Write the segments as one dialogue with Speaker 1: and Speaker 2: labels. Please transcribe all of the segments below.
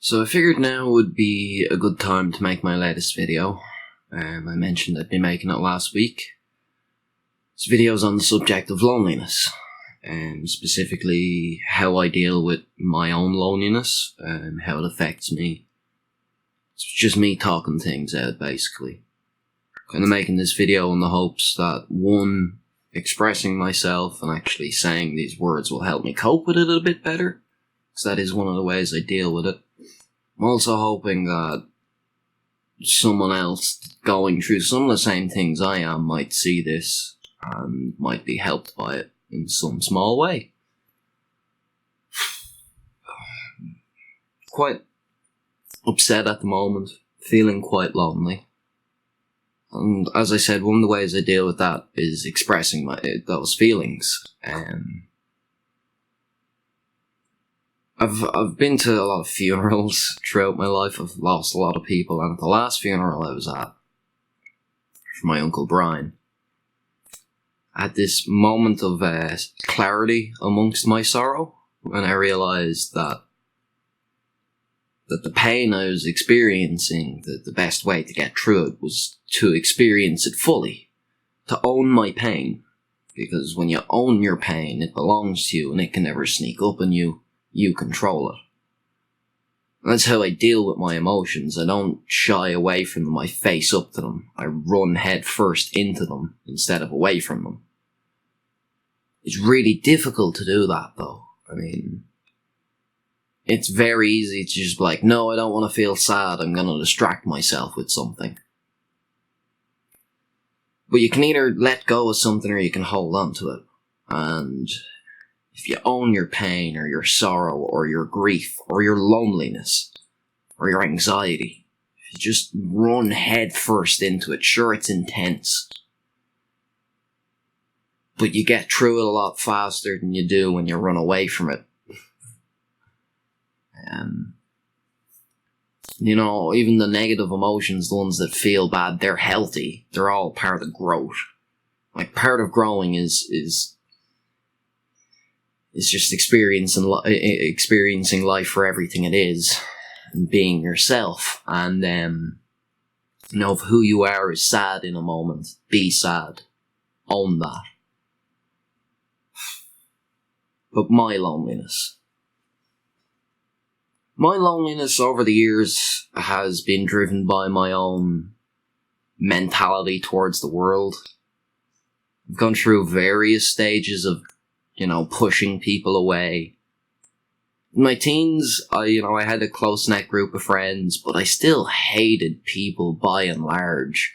Speaker 1: So I figured now would be a good time to make my latest video. I mentioned I'd been making it last week. This video is on the subject of loneliness, and specifically how I deal with my own loneliness and how it affects me. It's just me talking things out, basically. Kind of making this video in the hopes that, one, expressing myself and actually saying these words will help me cope with it a bit better, because that is one of the ways I deal with it. I'm also hoping that someone else going through some of the same things I am might see this and might be helped by it in some small way. Quite upset at the moment, feeling quite lonely. And as I said, one of the ways I deal with that is expressing those feelings. I've been to a lot of funerals throughout my life. I've lost a lot of people, and at the last funeral I was at, for my Uncle Brian, I had this moment of clarity amongst my sorrow, when I realised that the pain I was experiencing, the best way to get through it was to experience it fully, to own my pain, because when you own your pain, it belongs to you and it can never sneak up on you. You control it. And that's how I deal with my emotions. I don't shy away from them, I face up to them. I run head first into them instead of away from them. It's really difficult to do that, though. I mean, it's very easy to just be like, no, I don't want to feel sad, I'm going to distract myself with something. But you can either let go of something or you can hold on to it. And if you own your pain or your sorrow or your grief or your loneliness or your anxiety, if you just run head first into it, sure, it's intense, but you get through it a lot faster than you do when you run away from it. You know, even the negative emotions, the ones that feel bad, they're healthy. They're all part of growth. Like, part of growing is just experiencing life for everything it is, and being yourself, and if who you are is sad in a moment, be sad, own that. But my loneliness over the years has been driven by my own mentality towards the world. I've gone through various stages of pushing people away. In my teens, I had a close-knit group of friends, but I still hated people by and large.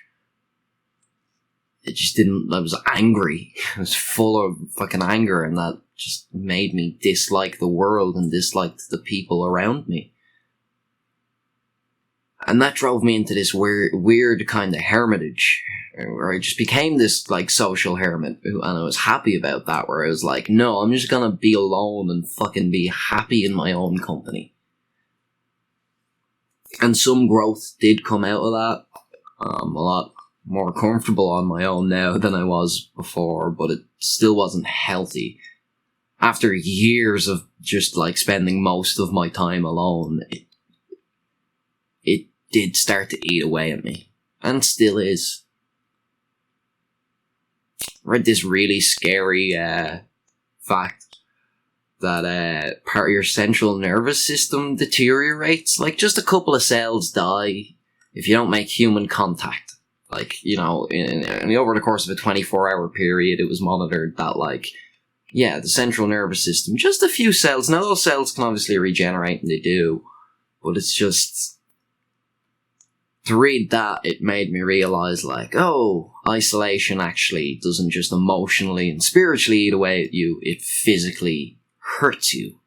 Speaker 1: I was angry. I was full of fucking anger, and that just made me dislike the world and dislike the people around me. And that drove me into this weird kind of hermitage, where I just became this, social hermit, and I was happy about that, where I was like, no, I'm just gonna be alone and fucking be happy in my own company. And some growth did come out of that. I'm a lot more comfortable on my own now than I was before, but it still wasn't healthy. After years of just, spending most of my time alone, it did start to eat away at me, and still is. I read this really scary fact that part of your central nervous system deteriorates. Just a couple of cells die if you don't make human contact. Over the course of a 24-hour period, it was monitored that, the central nervous system, just a few cells. Now, those cells can obviously regenerate, and they do, but it's just, to read that, it made me realize, isolation actually doesn't just emotionally and spiritually eat away at you, it physically hurts you.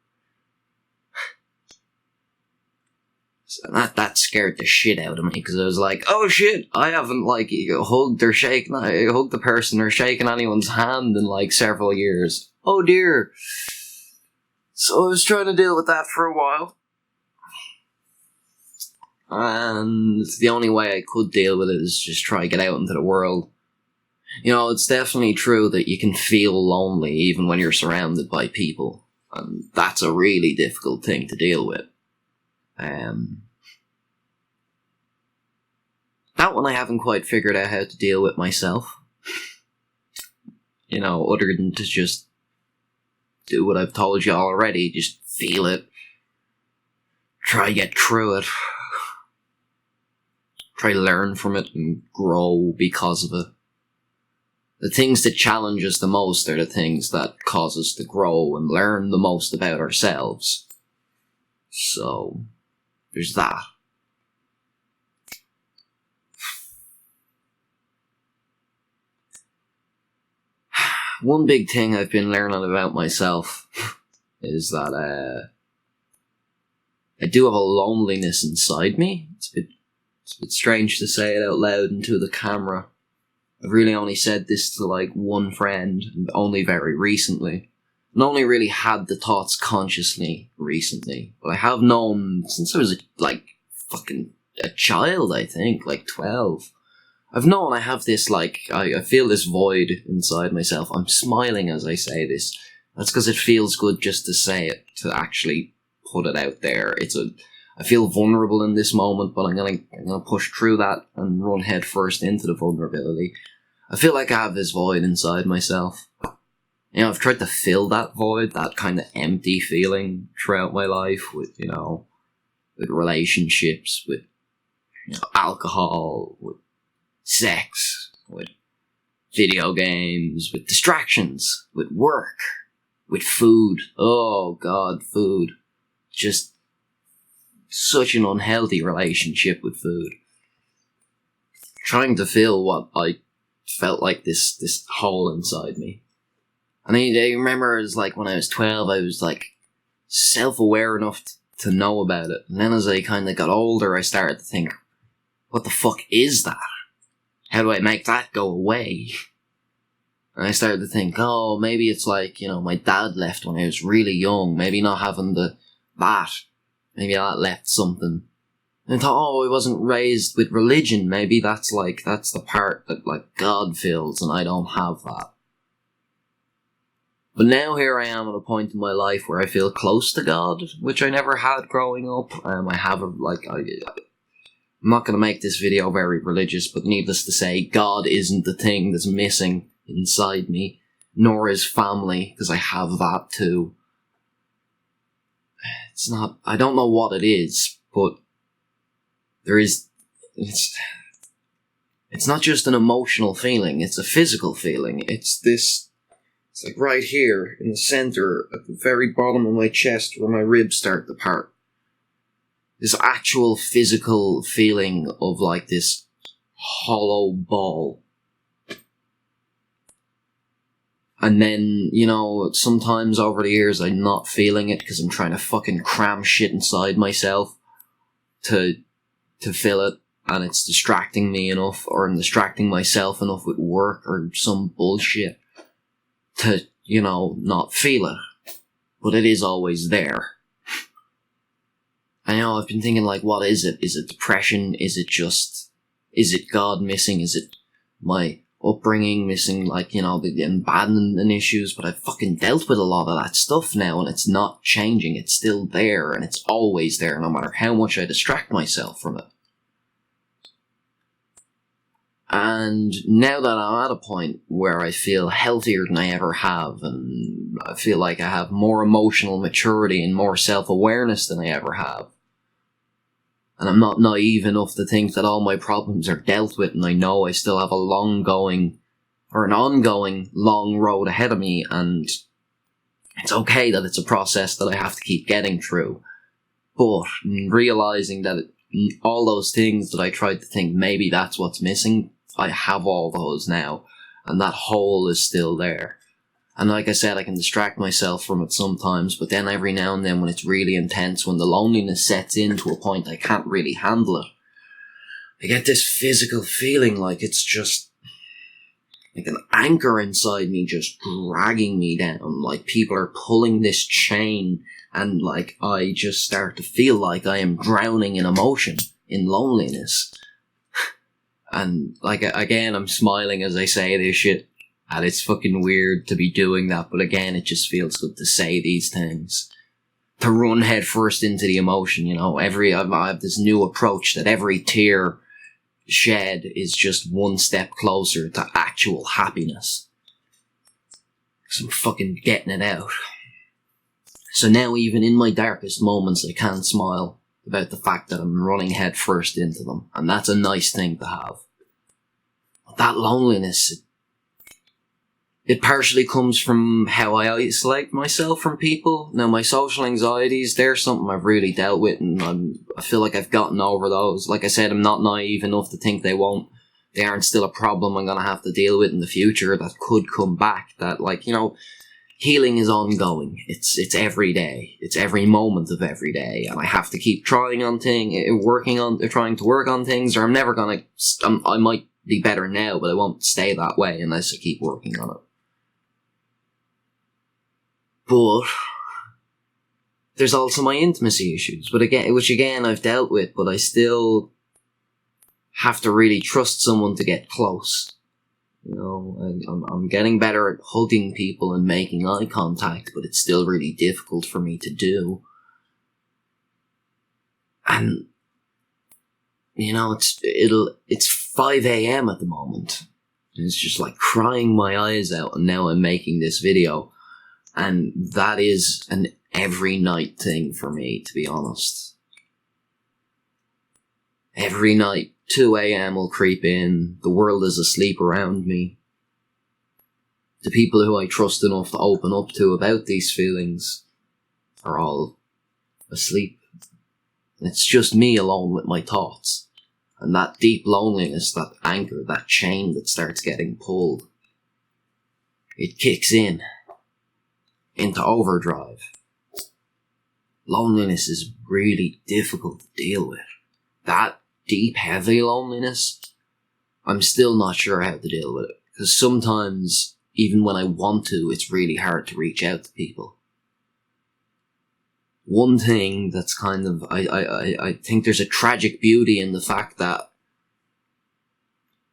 Speaker 1: So that scared the shit out of me, because I was like, oh shit, I haven't, hugged the person or shaken anyone's hand in, several years. Oh dear. So I was trying to deal with that for a while. And the only way I could deal with it is just try to get out into the world. It's definitely true that you can feel lonely even when you're surrounded by people. And that's a really difficult thing to deal with. That one I haven't quite figured out how to deal with myself. Other than to just do what I've told you already, just feel it. Try get through it. Try learn from it and grow because of it. The things that challenge us the most are the things that cause us to grow and learn the most about ourselves. So, there's that. One big thing I've been learning about myself is that I do have a loneliness inside me. It's a bit strange to say it out loud into the camera. I've really only said this to one friend, and only very recently. And only really had the thoughts consciously recently. But I have known since I was fucking a child, I think, 12. I've known I have this, I feel this void inside myself. I'm smiling as I say this. That's because it feels good just to say it, to actually put it out there. I feel vulnerable in this moment, but I'm gonna push through that and run head first into the vulnerability. I feel like I have this void inside myself. I've tried to fill that void, that kind of empty feeling throughout my life with relationships, with alcohol, with sex, with video games, with distractions, with work, with food. Oh God, food. Just such an unhealthy relationship with food. Trying to fill what I felt like this hole inside me. And I remember it was when I was 12, I was self-aware enough to know about it. And then as I kind of got older, I started to think, what the fuck is that? How do I make that go away? And I started to think, oh, maybe it's my dad left when I was really young. Maybe not having that. Maybe that left something. And I thought, oh, I wasn't raised with religion. Maybe that's the part that God fills and I don't have that. But now here I am at a point in my life where I feel close to God, which I never had growing up. I'm not going to make this video very religious, but needless to say, God isn't the thing that's missing inside me, nor is family, because I have that too. I don't know what it is, but it's not just an emotional feeling, it's a physical feeling. It's right here in the center, at the very bottom of my chest where my ribs start to part. This actual physical feeling of this hollow ball. And then, sometimes over the years I'm not feeling it because I'm trying to fucking cram shit inside myself to fill it, and it's distracting me enough, or I'm distracting myself enough with work or some bullshit to, not feel it. But it is always there. I know, I've been thinking, what is it? Is it depression? Is it God missing? Is it my upbringing missing, the abandonment issues? But I've fucking dealt with a lot of that stuff now, and it's not changing. It's still there, and it's always there, no matter how much I distract myself from it. And now that I'm at a point where I feel healthier than I ever have, and I feel like I have more emotional maturity and more self-awareness than I ever have, and I'm not naive enough to think that all my problems are dealt with, and I know I still have an ongoing long road ahead of me, and it's okay that it's a process that I have to keep getting through. But realizing that all those things that I tried to think maybe that's what's missing, I have all those now, and that hole is still there. And like I said, I can distract myself from it sometimes, but then every now and then when it's really intense, when the loneliness sets in to a point I can't really handle it, I get this physical feeling like it's just like an anchor inside me just dragging me down, like people are pulling this chain, and I just start to feel like I am drowning in emotion, in loneliness. And again, I'm smiling as I say this shit. And it's fucking weird to be doing that, but again, it just feels good to say these things. to run headfirst into the emotion, you know. I have this new approach that every tear shed is just one step closer to actual happiness. So I'm fucking getting it out. So now even in my darkest moments I can smile about the fact that I'm running headfirst into them. And that's a nice thing to have. But that loneliness, it partially comes from how I isolate myself from people. Now, my social anxieties, they're something I've really dealt with, and I feel like I've gotten over those. Like I said, I'm not naive enough to think they aren't still a problem I'm gonna have to deal with in the future that could come back. That, like, you know, healing is ongoing. It's every day. It's every moment of every day, and I have to keep trying to work on things, or I'm never gonna. I might be better now, but I won't stay that way unless I keep working on it. But there's also my intimacy issues, which again I've dealt with, but I still have to really trust someone to get close. You know, I'm getting better at hugging people and making eye contact, but it's still really difficult for me to do. And you know, it's 5 a.m. at the moment. And it's just like crying my eyes out, and now I'm making this video. And that is an every night thing for me, to be honest. Every night, 2 a.m. will creep in, the world is asleep around me. The people who I trust enough to open up to about these feelings are all asleep. It's just me alone with my thoughts. And that deep loneliness, that anchor, that chain that starts getting pulled, it kicks into overdrive. Loneliness is really difficult to deal with. That deep, heavy loneliness, I'm still not sure how to deal with it. Because sometimes, even when I want to, it's really hard to reach out to people. One thing that's kind of, I think there's a tragic beauty in the fact that,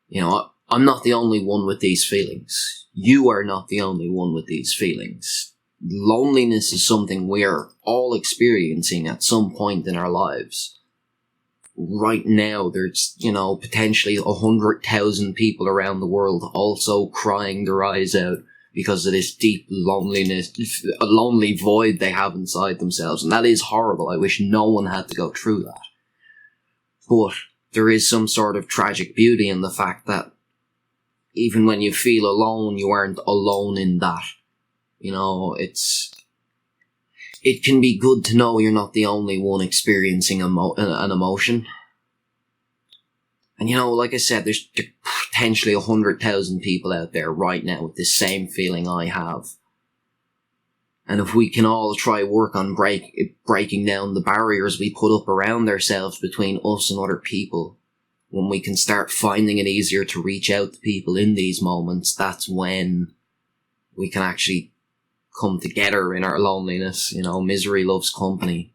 Speaker 1: you know, I'm not the only one with these feelings. You are not the only one with these feelings. Loneliness is something we're all experiencing at some point in our lives. Right now, there's, you know, potentially 100,000 people around the world also crying their eyes out because of this deep loneliness, a lonely void they have inside themselves. And that is horrible. I wish no one had to go through that. But there is some sort of tragic beauty in the fact that even when you feel alone, you aren't alone in that. You know, it can be good to know you're not the only one experiencing an emotion. And you know, like I said, there's potentially 100,000 people out there right now with the same feeling I have. And if we can all try work on breaking down the barriers we put up around ourselves between us and other people, when we can start finding it easier to reach out to people in these moments, that's when we can actually come together in our loneliness. You know, misery loves company.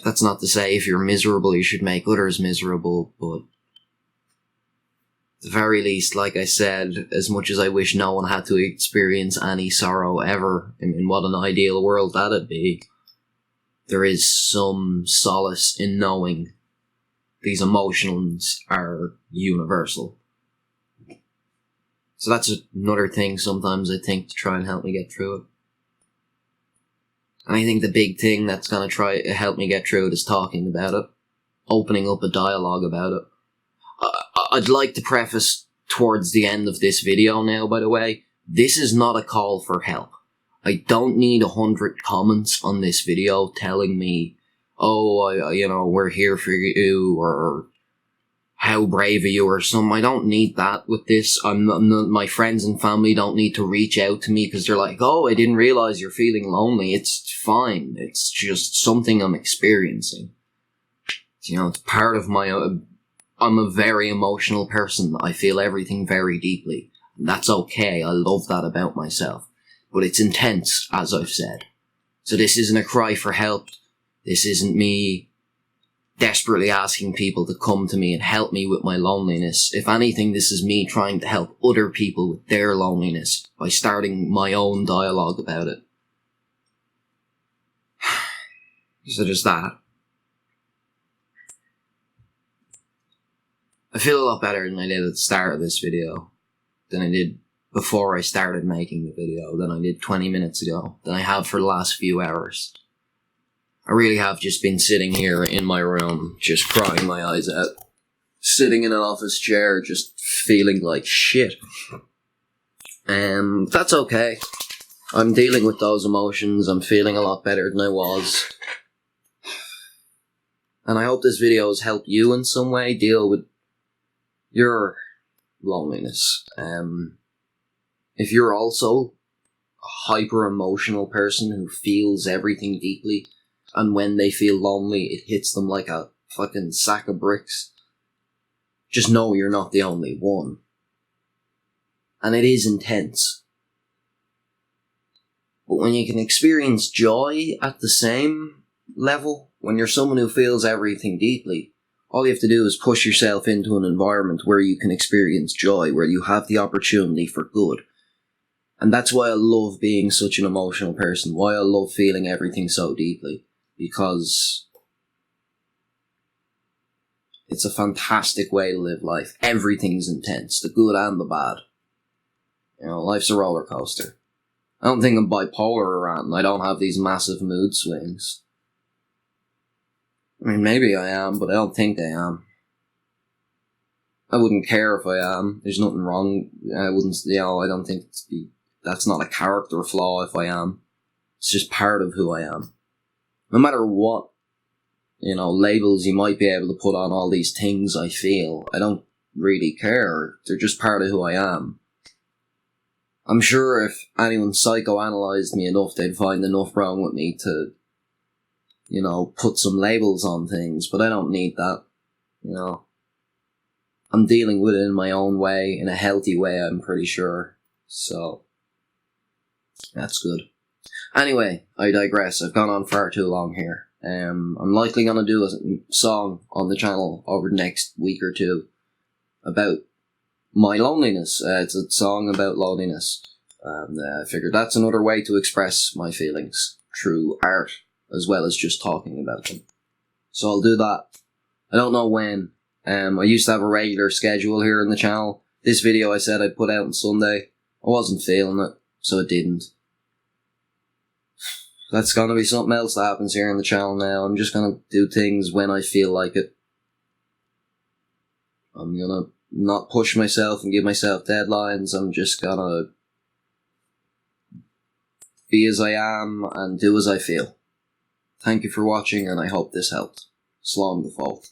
Speaker 1: That's not to say if you're miserable you should make others miserable, but at the very least, like I said, as much as I wish no one had to experience any sorrow ever, in what an ideal world that'd be, there is some solace in knowing these emotions are universal. So that's another thing sometimes I think to try and help me get through it. And I think the big thing that's going to try to help me get through it is talking about it. Opening up a dialogue about it. I'd like to preface towards the end of this video now, by the way, this is not a call for help. I don't need 100 comments on this video telling me, oh, you know, we're here for you, or how brave are you, or something. I don't need that with this. My friends and family don't need to reach out to me because they're like, oh, I didn't realize you're feeling lonely. It's fine. It's just something I'm experiencing. You know, it's part of I'm a very emotional person. I feel everything very deeply. And that's okay. I love that about myself. But it's intense, as I've said. So this isn't a cry for help. This isn't me desperately asking people to come to me and help me with my loneliness. If anything, this is me trying to help other people with their loneliness by starting my own dialogue about it. So there's that. I feel a lot better than I did at the start of this video, than I did before I started making the video, than I did 20 minutes ago, than I have for the last few hours. I really have just been sitting here in my room, just crying my eyes out. Sitting in an office chair, just feeling like shit. That's okay. I'm dealing with those emotions. I'm feeling a lot better than I was. And I hope this video has helped you in some way deal with your loneliness. If you're also a hyper-emotional person who feels everything deeply, and when they feel lonely, it hits them like a fucking sack of bricks, just know you're not the only one. And it is intense. But when you can experience joy at the same level, when you're someone who feels everything deeply, all you have to do is push yourself into an environment where you can experience joy, where you have the opportunity for good. And that's why I love being such an emotional person, why I love feeling everything so deeply. Because it's a fantastic way to live life. Everything's intense, the good and the bad. You know, life's a roller coaster. I don't think I'm bipolar around. I don't have these massive mood swings. I mean, maybe I am, but I don't think I am. I wouldn't care if I am. There's nothing wrong. I don't think that's not a character flaw if I am. It's just part of who I am. No matter what, labels you might be able to put on all these things I feel, I don't really care. They're just part of who I am. I'm sure if anyone psychoanalyzed me enough, they'd find enough wrong with me to, put some labels on things, but I don't need that, I'm dealing with it in my own way, in a healthy way, I'm pretty sure. So, that's good. Anyway, I digress. I've gone on far too long here. I'm likely going to do a song on the channel over the next week or two about my loneliness. It's a song about loneliness. And I figured that's another way to express my feelings through art, as well as just talking about them. So I'll do that. I don't know when. I used to have a regular schedule here on the channel. This video I said I'd put out on Sunday. I wasn't feeling it, so it didn't. That's gonna be something else that happens here on the channel now. I'm just gonna do things when I feel like it. I'm gonna not push myself and give myself deadlines. I'm just gonna be as I am and do as I feel. Thank you for watching, and I hope this helped. Slán go fóill.